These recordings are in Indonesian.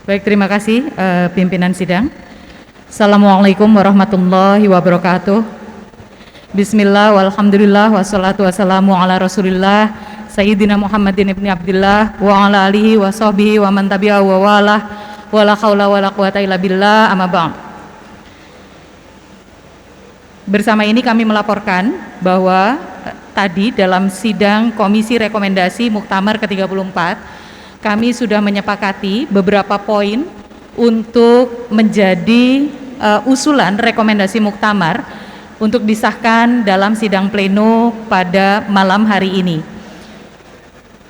Baik, terima kasih pimpinan sidang. Assalamualaikum warahmatullahi wabarakatuh. Bismillah, walhamdulillah, wassalatu wassalamu ala rasulillah Sayyidina Muhammadin ibni Abdillah wa ala alihi wa sahbihi wa man tabi'ahu wa walah wa la khawla wa la quwata illa billah, amma ba'd. Bersama ini kami melaporkan bahwa tadi dalam sidang Komisi Rekomendasi Muktamar ke-34 kami sudah menyepakati beberapa poin untuk menjadi usulan rekomendasi muktamar untuk disahkan dalam sidang pleno pada malam hari ini.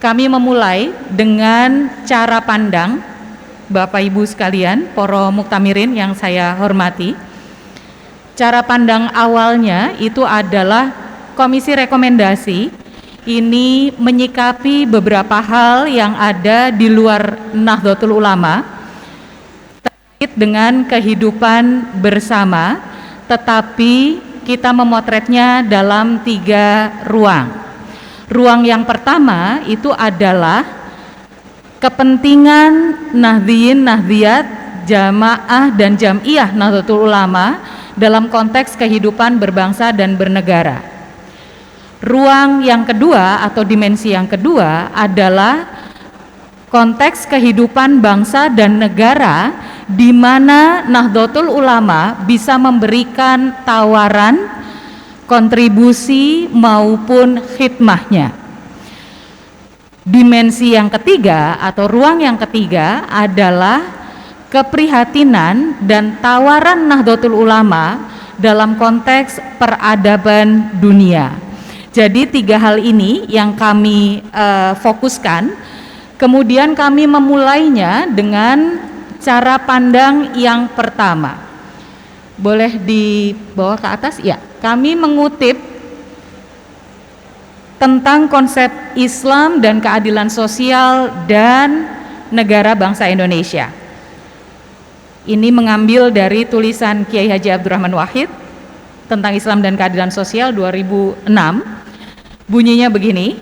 Kami memulai dengan cara pandang Bapak Ibu sekalian, para muktamirin yang saya hormati. Cara pandang awalnya itu adalah Komisi Rekomendasi ini menyikapi beberapa hal yang ada di luar Nahdlatul Ulama terkait dengan kehidupan bersama, tetapi kita memotretnya dalam 3 ruang. Ruang yang pertama itu adalah kepentingan Nahdliyin, Nahdliyat, Jamaah dan Jam'iyah Nahdlatul Ulama dalam konteks kehidupan berbangsa dan bernegara. Ruang yang kedua atau dimensi yang kedua adalah konteks kehidupan bangsa dan negara di mana Nahdlatul Ulama bisa memberikan tawaran, kontribusi maupun khidmahnya. Dimensi yang ketiga atau ruang yang ketiga adalah keprihatinan dan tawaran Nahdlatul Ulama dalam konteks peradaban dunia. Jadi 3 hal ini yang kami fokuskan. Kemudian kami memulainya dengan cara pandang yang pertama. Boleh dibawa ke atas? Ya, kami mengutip tentang konsep Islam dan keadilan sosial dan negara bangsa Indonesia. Ini mengambil dari tulisan Kiai Haji Abdurrahman Wahid tentang Islam dan keadilan sosial 2006. Bunyinya begini: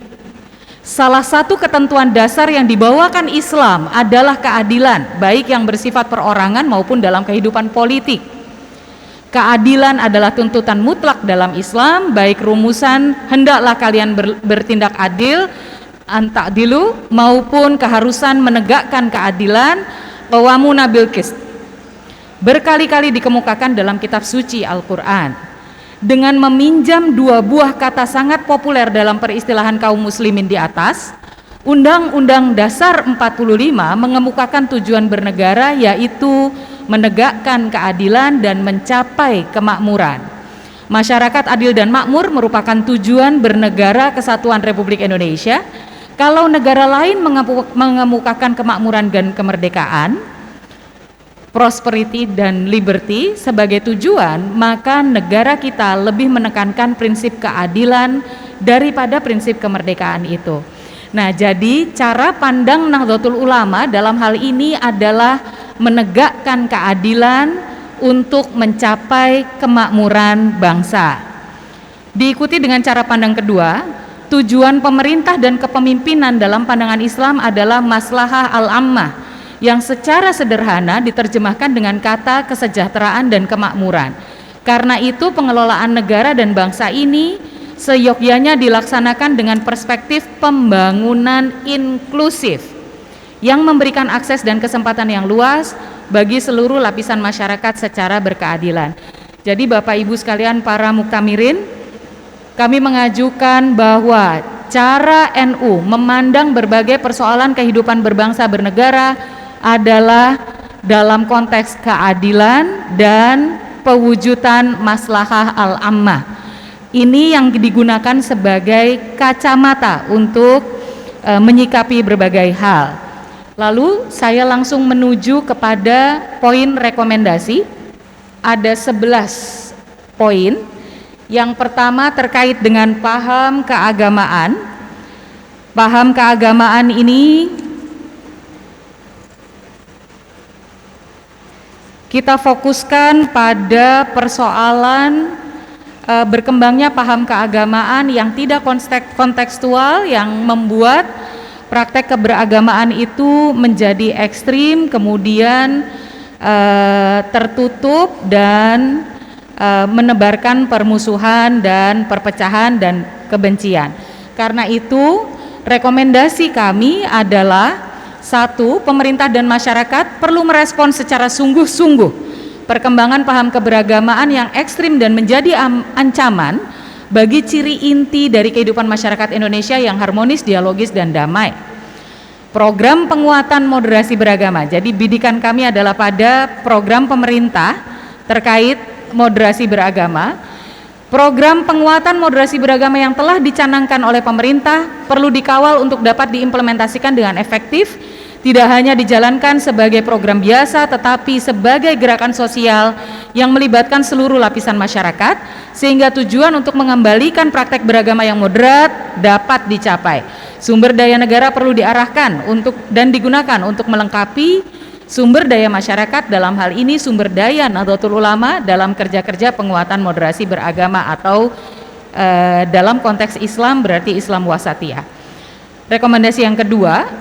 salah satu ketentuan dasar yang dibawakan Islam adalah keadilan, baik yang bersifat perorangan maupun dalam kehidupan politik. Keadilan adalah tuntutan mutlak dalam Islam, baik rumusan hendaklah kalian bertindak adil, anta'dilu, maupun keharusan menegakkan keadilan, qawwamuna bil qist. Berkali-kali dikemukakan dalam kitab suci Al-Quran. Dengan meminjam 2 buah kata sangat populer dalam peristilahan kaum muslimin di atas, Undang-Undang Dasar 45 mengemukakan tujuan bernegara, yaitu menegakkan keadilan dan mencapai kemakmuran. Masyarakat adil dan makmur merupakan tujuan bernegara kesatuan Republik Indonesia. Kalau negara lain mengemukakan kemakmuran dan kemerdekaan, prosperity dan liberty sebagai tujuan, maka negara kita lebih menekankan prinsip keadilan daripada prinsip kemerdekaan itu. Nah, jadi cara pandang Nahdlatul Ulama dalam hal ini adalah menegakkan keadilan untuk mencapai kemakmuran bangsa. Diikuti dengan cara pandang kedua, tujuan pemerintah dan kepemimpinan dalam pandangan Islam adalah maslahah al-ammah, yang secara sederhana diterjemahkan dengan kata kesejahteraan dan kemakmuran. Karena itu pengelolaan negara dan bangsa ini seyogyanya dilaksanakan dengan perspektif pembangunan inklusif yang memberikan akses dan kesempatan yang luas bagi seluruh lapisan masyarakat secara berkeadilan. Jadi Bapak Ibu sekalian para muktamirin, kami mengajukan bahwa cara NU memandang berbagai persoalan kehidupan berbangsa bernegara adalah dalam konteks keadilan dan pewujudan maslahah al-ammah. Ini yang digunakan sebagai kacamata untuk menyikapi berbagai hal. Lalu saya langsung menuju kepada poin rekomendasi. Ada 11 poin. Yang pertama terkait dengan paham keagamaan. Paham keagamaan ini kita fokuskan pada persoalan berkembangnya paham keagamaan yang tidak kontekstual, yang membuat praktek keberagamaan itu menjadi ekstrim, kemudian tertutup dan menebarkan permusuhan dan perpecahan dan kebencian. Karena itu rekomendasi kami adalah satu, pemerintah dan masyarakat perlu merespons secara sungguh-sungguh perkembangan paham keberagamaan yang ekstrim dan menjadi ancaman bagi ciri inti dari kehidupan masyarakat Indonesia yang harmonis, dialogis, dan damai. Program penguatan moderasi beragama. Jadi bidikan kami adalah pada program pemerintah terkait moderasi beragama. Program penguatan moderasi beragama yang telah dicanangkan oleh pemerintah perlu dikawal untuk dapat diimplementasikan dengan efektif, tidak hanya dijalankan sebagai program biasa tetapi sebagai gerakan sosial yang melibatkan seluruh lapisan masyarakat, sehingga tujuan untuk mengembalikan praktek beragama yang moderat dapat dicapai. Sumber daya negara perlu diarahkan untuk dan digunakan untuk melengkapi sumber daya masyarakat, dalam hal ini sumber daya Nahdlatul Ulama dalam kerja-kerja penguatan moderasi beragama atau dalam konteks Islam berarti Islam wasatiyah. Rekomendasi yang kedua,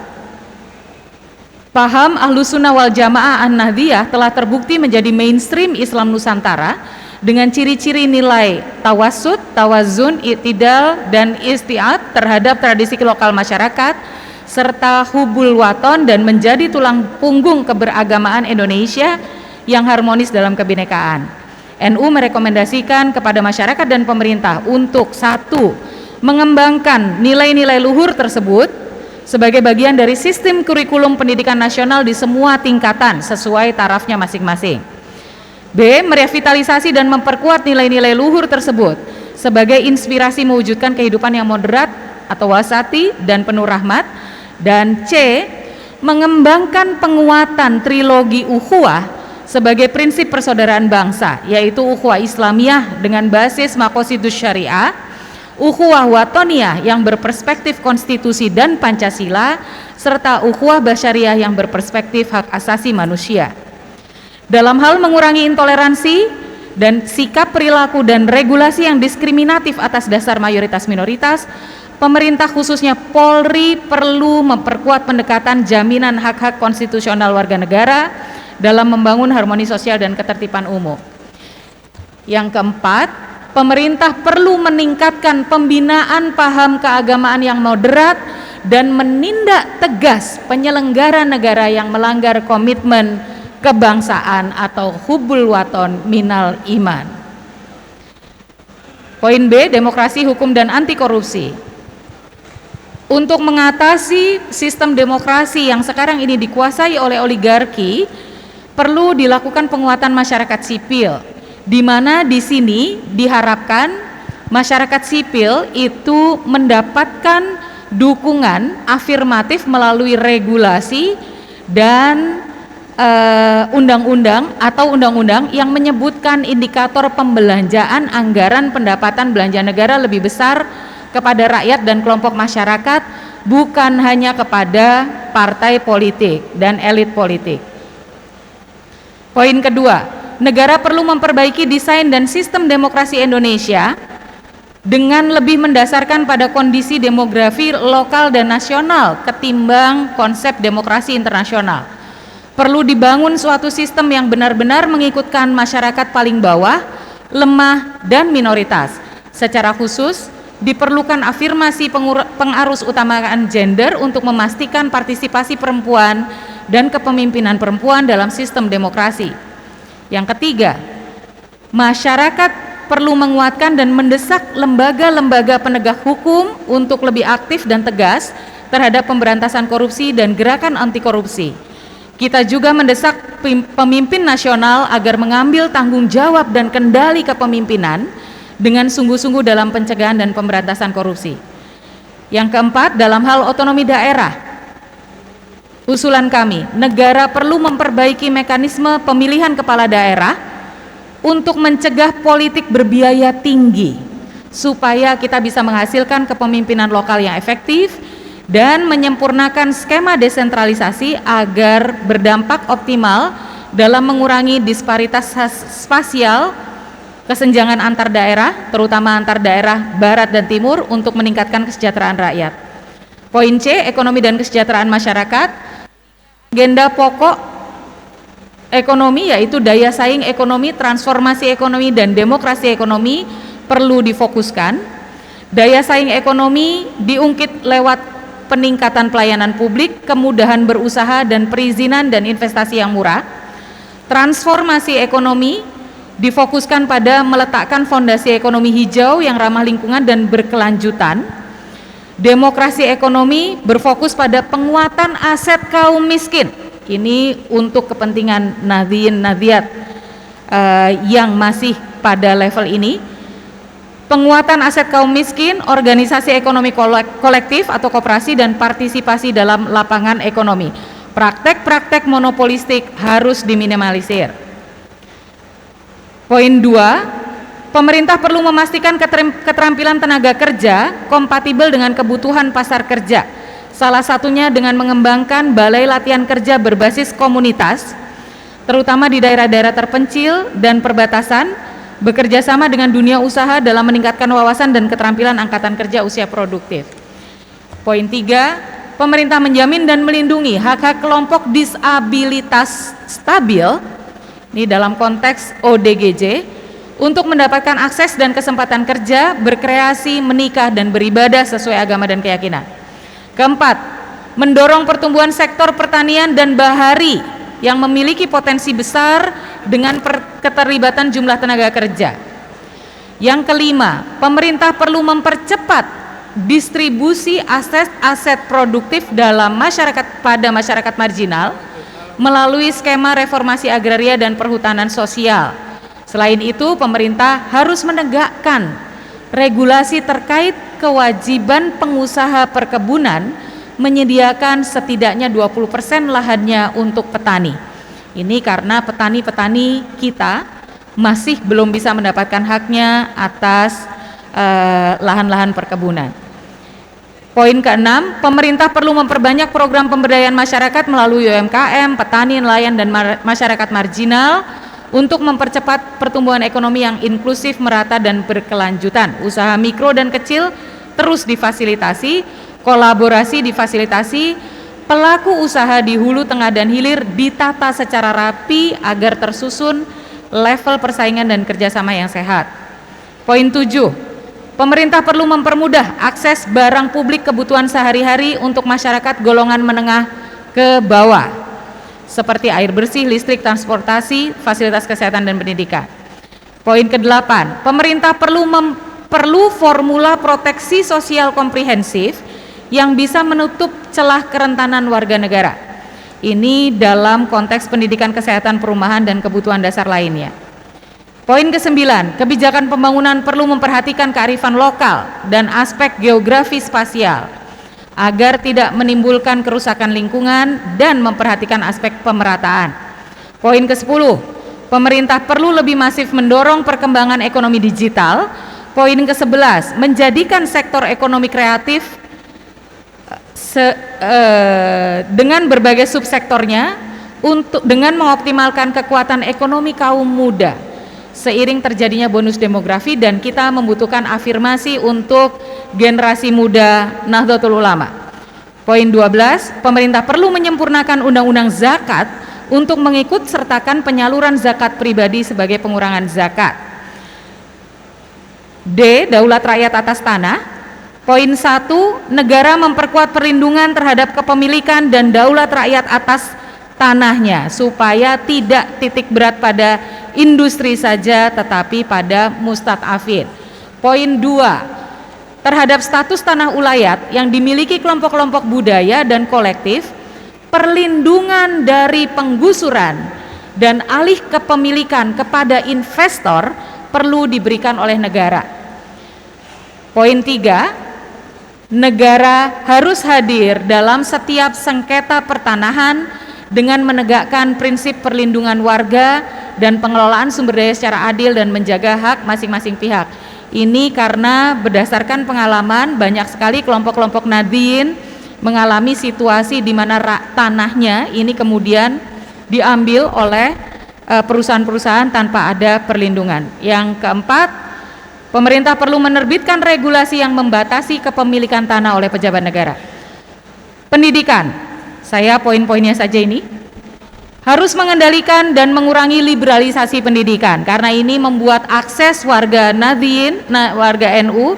paham Ahlussunnah wal Jamaah An-Nahdliyah telah terbukti menjadi mainstream Islam Nusantara dengan ciri-ciri nilai tawassut, tawazun, i'tidal, dan isti'ab terhadap tradisi lokal masyarakat serta hubul waton dan menjadi tulang punggung keberagamaan Indonesia yang harmonis dalam kebinekaan. NU merekomendasikan kepada masyarakat dan pemerintah untuk satu, mengembangkan nilai-nilai luhur tersebut sebagai bagian dari sistem kurikulum pendidikan nasional di semua tingkatan sesuai tarafnya masing-masing. B, merevitalisasi dan memperkuat nilai-nilai luhur tersebut sebagai inspirasi mewujudkan kehidupan yang moderat atau wasati dan penuh rahmat. Dan C, mengembangkan penguatan trilogi ukhuwah sebagai prinsip persaudaraan bangsa, yaitu ukhuwah Islamiyah dengan basis maqasidus syariah, ukhuwah watoniyah yang berperspektif konstitusi dan Pancasila, serta ukhuwah basyariah yang berperspektif hak asasi manusia. Dalam hal mengurangi intoleransi dan sikap perilaku dan regulasi yang diskriminatif atas dasar mayoritas minoritas, pemerintah khususnya Polri perlu memperkuat pendekatan jaminan hak-hak konstitusional warga negara dalam membangun harmoni sosial dan ketertiban umum. Yang keempat, pemerintah perlu meningkatkan pembinaan paham keagamaan yang moderat dan menindak tegas penyelenggara negara yang melanggar komitmen kebangsaan atau hubul waton minal iman. Poin B, demokrasi, hukum, dan anti korupsi. Untuk mengatasi sistem demokrasi yang sekarang ini dikuasai oleh oligarki, perlu dilakukan penguatan masyarakat sipil, di mana di sini diharapkan masyarakat sipil itu mendapatkan dukungan afirmatif melalui regulasi dan undang-undang atau undang-undang yang menyebutkan indikator pembelanjaan anggaran pendapatan belanja negara lebih besar kepada rakyat dan kelompok masyarakat, bukan hanya kepada partai politik dan elit politik. Poin kedua, negara perlu memperbaiki desain dan sistem demokrasi Indonesia dengan lebih mendasarkan pada kondisi demografi lokal dan nasional ketimbang konsep demokrasi internasional. Perlu dibangun suatu sistem yang benar-benar mengikutkan masyarakat paling bawah, lemah, dan minoritas. Secara khusus, diperlukan afirmasi pengarus utamakan gender untuk memastikan partisipasi perempuan dan kepemimpinan perempuan dalam sistem demokrasi. Yang ketiga, masyarakat perlu menguatkan dan mendesak lembaga-lembaga penegak hukum untuk lebih aktif dan tegas terhadap pemberantasan korupsi dan gerakan anti korupsi. Kita juga mendesak pemimpin nasional agar mengambil tanggung jawab dan kendali kepemimpinan dengan sungguh-sungguh dalam pencegahan dan pemberantasan korupsi. Yang keempat, dalam hal otonomi daerah, usulan kami, negara perlu memperbaiki mekanisme pemilihan kepala daerah untuk mencegah politik berbiaya tinggi, supaya kita bisa menghasilkan kepemimpinan lokal yang efektif dan menyempurnakan skema desentralisasi agar berdampak optimal dalam mengurangi disparitas spasial, kesenjangan antar daerah, terutama antar daerah barat dan timur, untuk meningkatkan kesejahteraan rakyat. Poin C, ekonomi dan kesejahteraan masyarakat. Agenda pokok ekonomi yaitu daya saing ekonomi, transformasi ekonomi, dan demokrasi ekonomi perlu difokuskan. Daya saing ekonomi diungkit lewat peningkatan pelayanan publik, kemudahan berusaha dan perizinan dan investasi yang murah. Transformasi ekonomi difokuskan pada meletakkan fondasi ekonomi hijau yang ramah lingkungan dan berkelanjutan. Demokrasi ekonomi berfokus pada penguatan aset kaum miskin. Ini untuk kepentingan Nahdien Nahdiyat yang masih pada level ini. Penguatan aset kaum miskin, organisasi ekonomi kolektif atau koperasi, dan partisipasi dalam lapangan ekonomi. Praktek-praktek monopolistik harus diminimalisir. Poin 2, pemerintah perlu memastikan keterampilan tenaga kerja kompatibel dengan kebutuhan pasar kerja. Salah satunya dengan mengembangkan balai latihan kerja berbasis komunitas, terutama di daerah-daerah terpencil dan perbatasan, bekerja sama dengan dunia usaha dalam meningkatkan wawasan dan keterampilan angkatan kerja usia produktif. Poin 3, pemerintah menjamin dan melindungi hak-hak kelompok disabilitas stabil, ini dalam konteks ODGJ, untuk mendapatkan akses dan kesempatan kerja, berkreasi, menikah, dan beribadah sesuai agama dan keyakinan. Keempat, mendorong pertumbuhan sektor pertanian dan bahari yang memiliki potensi besar dengan keterlibatan jumlah tenaga kerja. Yang kelima, pemerintah perlu mempercepat distribusi aset-aset produktif dalam masyarakat pada masyarakat marginal melalui skema reformasi agraria dan perhutanan sosial. Selain itu, pemerintah harus menegakkan regulasi terkait kewajiban pengusaha perkebunan menyediakan setidaknya 20% lahannya untuk petani. Ini karena petani-petani kita masih belum bisa mendapatkan haknya atas lahan-lahan perkebunan. Poin ke-6, pemerintah perlu memperbanyak program pemberdayaan masyarakat melalui UMKM, petani, nelayan, dan masyarakat marginal untuk mempercepat pertumbuhan ekonomi yang inklusif, merata, dan berkelanjutan. Usaha mikro dan kecil terus difasilitasi, kolaborasi difasilitasi, pelaku usaha di hulu, tengah, dan hilir ditata secara rapi agar tersusun level persaingan dan kerjasama yang sehat. Poin 7, pemerintah perlu mempermudah akses barang publik kebutuhan sehari-hari untuk masyarakat golongan menengah ke bawah, seperti air bersih, listrik, transportasi, fasilitas kesehatan, dan pendidikan. Poin ke-8, pemerintah perlu formula proteksi sosial komprehensif yang bisa menutup celah kerentanan warga negara. Ini dalam konteks pendidikan, kesehatan, perumahan, dan kebutuhan dasar lainnya. Poin ke-9, kebijakan pembangunan perlu memperhatikan kearifan lokal dan aspek geografi spasial agar tidak menimbulkan kerusakan lingkungan dan memperhatikan aspek pemerataan. Poin ke-10, pemerintah perlu lebih masif mendorong perkembangan ekonomi digital. Poin ke-11, menjadikan sektor ekonomi kreatif dengan berbagai subsektornya dengan mengoptimalkan kekuatan ekonomi kaum muda. Seiring terjadinya bonus demografi dan kita membutuhkan afirmasi untuk generasi muda Nahdlatul Ulama. Poin 12, pemerintah perlu menyempurnakan undang-undang zakat untuk mengikut sertakan penyaluran zakat pribadi sebagai pengurangan zakat. D, daulat rakyat atas tanah. Poin 1, negara memperkuat perlindungan terhadap kepemilikan dan daulat rakyat atas tanahnya supaya tidak titik berat pada industri saja tetapi pada mustad'afin. Poin 2, terhadap status tanah ulayat yang dimiliki kelompok-kelompok budaya dan kolektif, perlindungan dari penggusuran dan alih kepemilikan kepada investor perlu diberikan oleh negara. Poin 3, negara harus hadir dalam setiap sengketa pertanahan dengan menegakkan prinsip perlindungan warga dan pengelolaan sumber daya secara adil dan menjaga hak masing-masing pihak. Ini karena berdasarkan pengalaman banyak sekali kelompok-kelompok Nahdien mengalami situasi di mana tanahnya ini kemudian diambil oleh perusahaan-perusahaan tanpa ada perlindungan. Yang keempat, pemerintah perlu menerbitkan regulasi yang membatasi kepemilikan tanah oleh pejabat negara. Pendidikan, saya poin-poinnya saja ini, harus mengendalikan dan mengurangi liberalisasi pendidikan karena ini membuat akses warga Nahdliyin, warga NU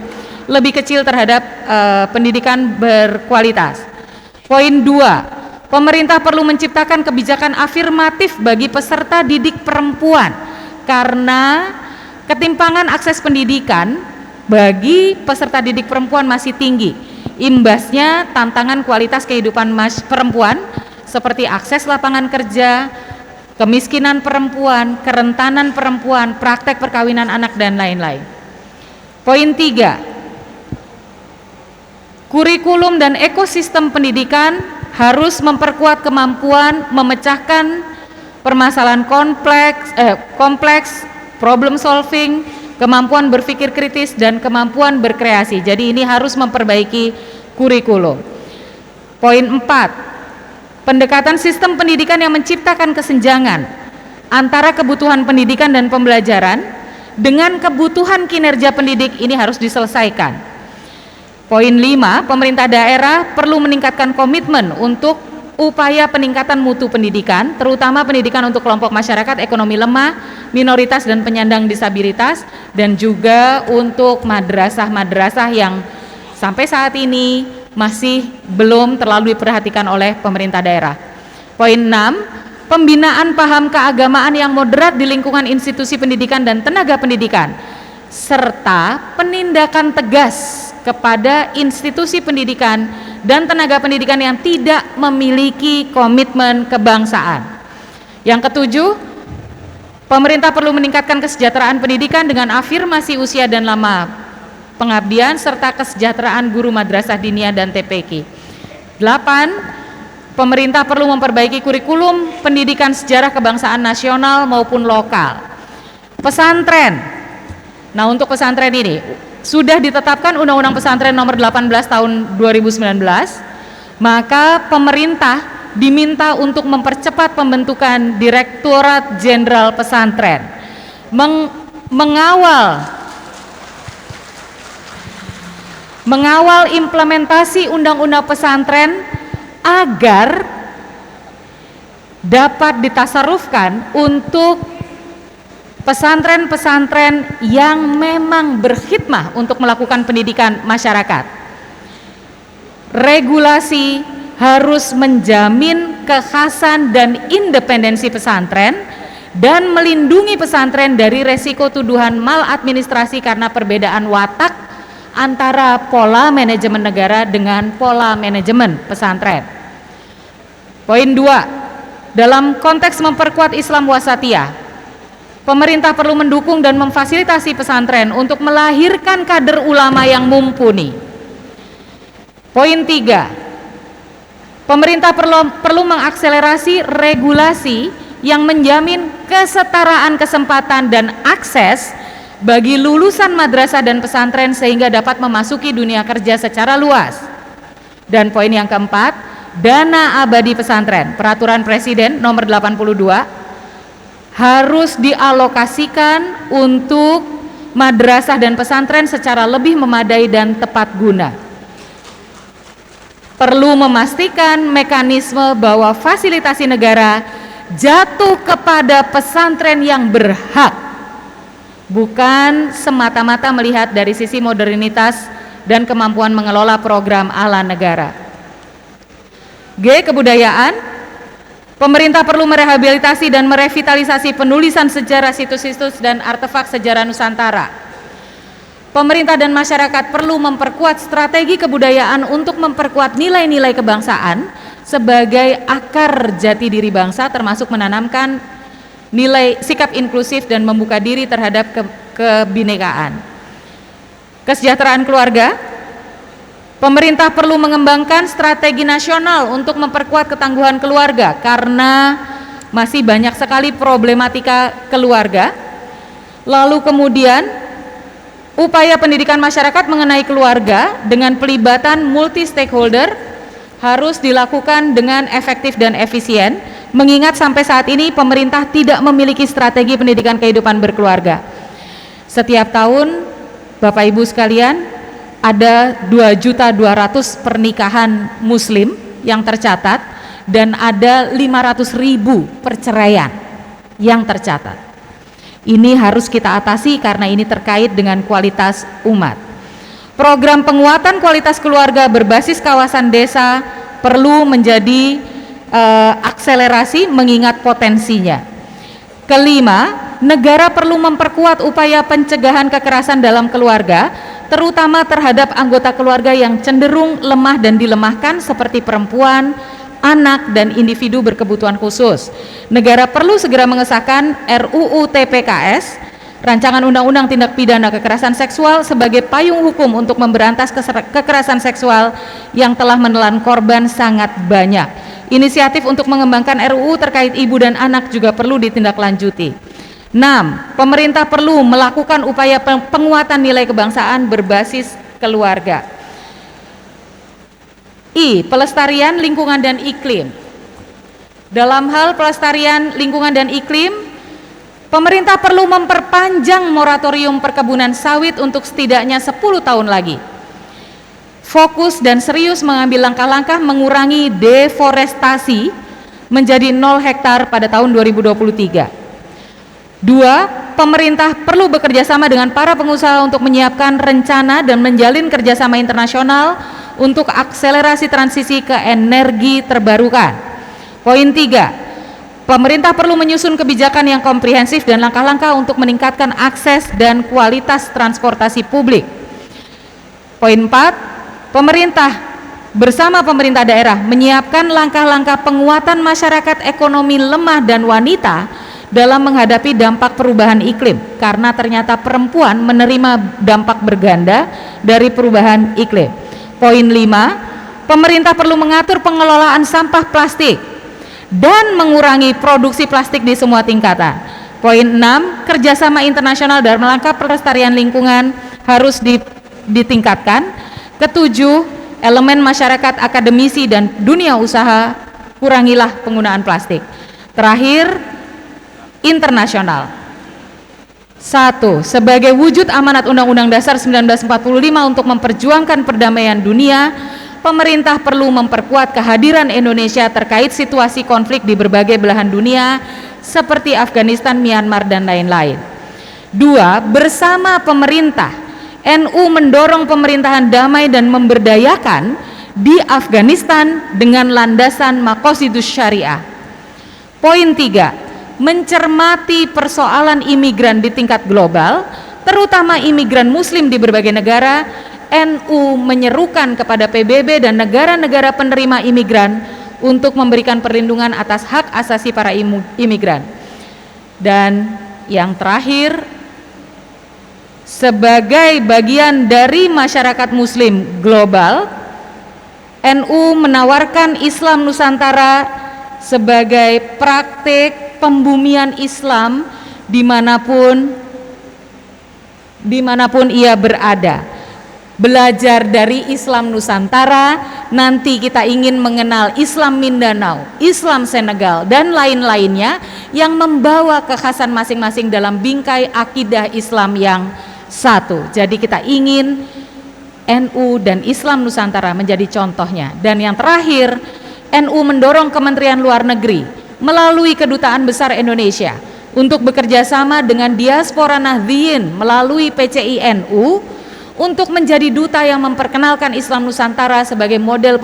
lebih kecil terhadap pendidikan berkualitas. Poin 2, pemerintah perlu menciptakan kebijakan afirmatif bagi peserta didik perempuan karena ketimpangan akses pendidikan bagi peserta didik perempuan masih tinggi. Imbasnya tantangan kualitas kehidupan perempuan seperti akses lapangan kerja, kemiskinan perempuan, kerentanan perempuan, praktek perkawinan anak dan lain-lain. Poin 3, kurikulum dan ekosistem pendidikan harus memperkuat kemampuan memecahkan permasalahan kompleks, problem solving, kemampuan berpikir kritis dan kemampuan berkreasi. Jadi ini harus memperbaiki kurikulum. Poin 4, pendekatan sistem pendidikan yang menciptakan kesenjangan antara kebutuhan pendidikan dan pembelajaran dengan kebutuhan kinerja pendidik ini harus diselesaikan. Poin 5, pemerintah daerah perlu meningkatkan komitmen untuk upaya peningkatan mutu pendidikan, terutama pendidikan untuk kelompok masyarakat ekonomi lemah, minoritas dan penyandang disabilitas, dan juga untuk madrasah-madrasah yang sampai saat ini masih belum terlalu diperhatikan oleh pemerintah daerah. Poin 6, pembinaan paham keagamaan yang moderat di lingkungan institusi pendidikan dan tenaga pendidikan, serta penindakan tegas kepada institusi pendidikan dan tenaga pendidikan yang tidak memiliki komitmen kebangsaan. Yang ketujuh, pemerintah perlu meningkatkan kesejahteraan pendidikan dengan afirmasi usia dan lama pengabdian serta kesejahteraan guru madrasah diniyah dan TPQ. 8, pemerintah perlu memperbaiki kurikulum pendidikan sejarah kebangsaan nasional maupun lokal. Pesantren. Nah, untuk pesantren ini sudah ditetapkan Undang-Undang Pesantren nomor 18 tahun 2019, maka pemerintah diminta untuk mempercepat pembentukan Direktorat Jenderal Pesantren, mengawal implementasi Undang-Undang Pesantren agar dapat ditasarufkan untuk pesantren-pesantren yang memang berkhidmah untuk melakukan pendidikan masyarakat. Regulasi harus menjamin kekhasan dan independensi pesantren dan melindungi pesantren dari resiko tuduhan maladministrasi karena perbedaan watak antara pola manajemen negara dengan pola manajemen pesantren. Poin 2, dalam konteks memperkuat Islam wasatiyah, pemerintah perlu mendukung dan memfasilitasi pesantren untuk melahirkan kader ulama yang mumpuni. Poin 3, pemerintah perlu mengakselerasi regulasi yang menjamin kesetaraan kesempatan dan akses bagi lulusan madrasah dan pesantren sehingga dapat memasuki dunia kerja secara luas. Dan poin yang keempat, dana abadi pesantren, peraturan presiden nomor 82 harus dialokasikan untuk madrasah dan pesantren secara lebih memadai dan tepat guna. Perlu memastikan mekanisme bahwa fasilitasi negara jatuh kepada pesantren yang berhak, bukan semata-mata melihat dari sisi modernitas dan kemampuan mengelola program ala negara. G, kebudayaan. Pemerintah perlu merehabilitasi dan merevitalisasi penulisan sejarah, situs-situs dan artefak sejarah Nusantara. Pemerintah dan masyarakat perlu memperkuat strategi kebudayaan untuk memperkuat nilai-nilai kebangsaan sebagai akar jati diri bangsa, termasuk menanamkan nilai sikap inklusif dan membuka diri terhadap kebinekaan. Kesejahteraan keluarga. Pemerintah perlu mengembangkan strategi nasional untuk memperkuat ketangguhan keluarga karena masih banyak sekali problematika keluarga. Lalu kemudian upaya pendidikan masyarakat mengenai keluarga dengan pelibatan multi stakeholder harus dilakukan dengan efektif dan efisien, mengingat sampai saat ini pemerintah tidak memiliki strategi pendidikan kehidupan berkeluarga. Setiap tahun Bapak Ibu sekalian, ada 2.200.000 pernikahan muslim yang tercatat dan ada 500.000 perceraian yang tercatat. Ini harus kita atasi karena ini terkait dengan kualitas umat. Program penguatan kualitas keluarga berbasis kawasan desa perlu menjadi akselerasi mengingat potensinya. Kelima, negara perlu memperkuat upaya pencegahan kekerasan dalam keluarga, terutama terhadap anggota keluarga yang cenderung lemah dan dilemahkan seperti perempuan, anak, dan individu berkebutuhan khusus. Negara perlu segera mengesahkan RUU TPKS, Rancangan Undang-Undang Tindak Pidana Kekerasan Seksual, sebagai payung hukum untuk memberantas kekerasan seksual yang telah menelan korban sangat banyak. Inisiatif untuk mengembangkan RUU terkait ibu dan anak juga perlu ditindaklanjuti. 6. Pemerintah perlu melakukan upaya penguatan nilai kebangsaan berbasis keluarga. I. Pelestarian lingkungan dan iklim. Dalam hal pelestarian lingkungan dan iklim, pemerintah perlu memperpanjang moratorium perkebunan sawit untuk setidaknya 10 tahun lagi. Fokus dan serius mengambil langkah-langkah mengurangi deforestasi menjadi 0 hektar pada tahun 2023. 2. Pemerintah perlu bekerja sama dengan para pengusaha untuk menyiapkan rencana dan menjalin kerjasama internasional untuk akselerasi transisi ke energi terbarukan. Poin 3. Pemerintah perlu menyusun kebijakan yang komprehensif dan langkah-langkah untuk meningkatkan akses dan kualitas transportasi publik. Poin 4. Pemerintah bersama pemerintah daerah menyiapkan langkah-langkah penguatan masyarakat ekonomi lemah dan wanita dalam menghadapi dampak perubahan iklim, karena ternyata perempuan menerima dampak berganda dari perubahan iklim. Poin 5. Pemerintah perlu mengatur pengelolaan sampah plastik dan mengurangi produksi plastik di semua tingkatan. Poin 6. Kerjasama internasional dalam rangka pelestarian lingkungan harus ditingkatkan. Ketujuh, elemen masyarakat, akademisi, dan dunia usaha, kurangilah penggunaan plastik. Terakhir, internasional. 1. Sebagai wujud amanat Undang-Undang Dasar 1945 untuk memperjuangkan perdamaian dunia, pemerintah perlu memperkuat kehadiran Indonesia terkait situasi konflik di berbagai belahan dunia seperti Afghanistan, Myanmar, dan lain-lain. 2. Bersama pemerintah, NU mendorong pemerintahan damai dan memberdayakan di Afghanistan dengan landasan Maqasidus Syariah. Poin 3. Mencermati persoalan imigran di tingkat global, terutama imigran muslim di berbagai negara, NU menyerukan kepada PBB dan negara-negara penerima imigran untuk memberikan perlindungan atas hak asasi para imigran. Dan yang terakhir, sebagai bagian dari masyarakat muslim global, NU menawarkan Islam Nusantara sebagai praktik pembumian Islam dimanapun ia berada. Belajar dari Islam Nusantara, nanti kita ingin mengenal Islam Mindanao, Islam Senegal, dan lain-lainnya yang membawa kekhasan masing-masing dalam bingkai akidah Islam yang satu. Jadi kita ingin NU dan Islam Nusantara menjadi contohnya. Dan yang terakhir, NU mendorong Kementerian Luar Negeri melalui Kedutaan Besar Indonesia untuk bekerja sama dengan diaspora Nahdliyin melalui PCI-NU untuk menjadi duta yang memperkenalkan Islam Nusantara sebagai model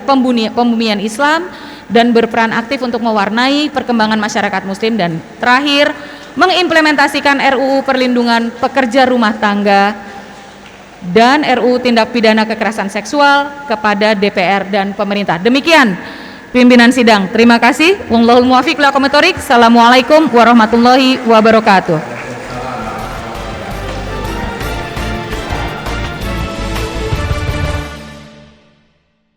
pembumian Islam dan berperan aktif untuk mewarnai perkembangan masyarakat muslim. Dan terakhir, mengimplementasikan RUU Perlindungan Pekerja Rumah Tangga dan RUU Tindak Pidana Kekerasan Seksual kepada DPR dan pemerintah. Demikian pimpinan sidang. Terima kasih. Wallahul muwaffiq ila aqwamit thoriq. Assalamualaikum warahmatullahi wabarakatuh.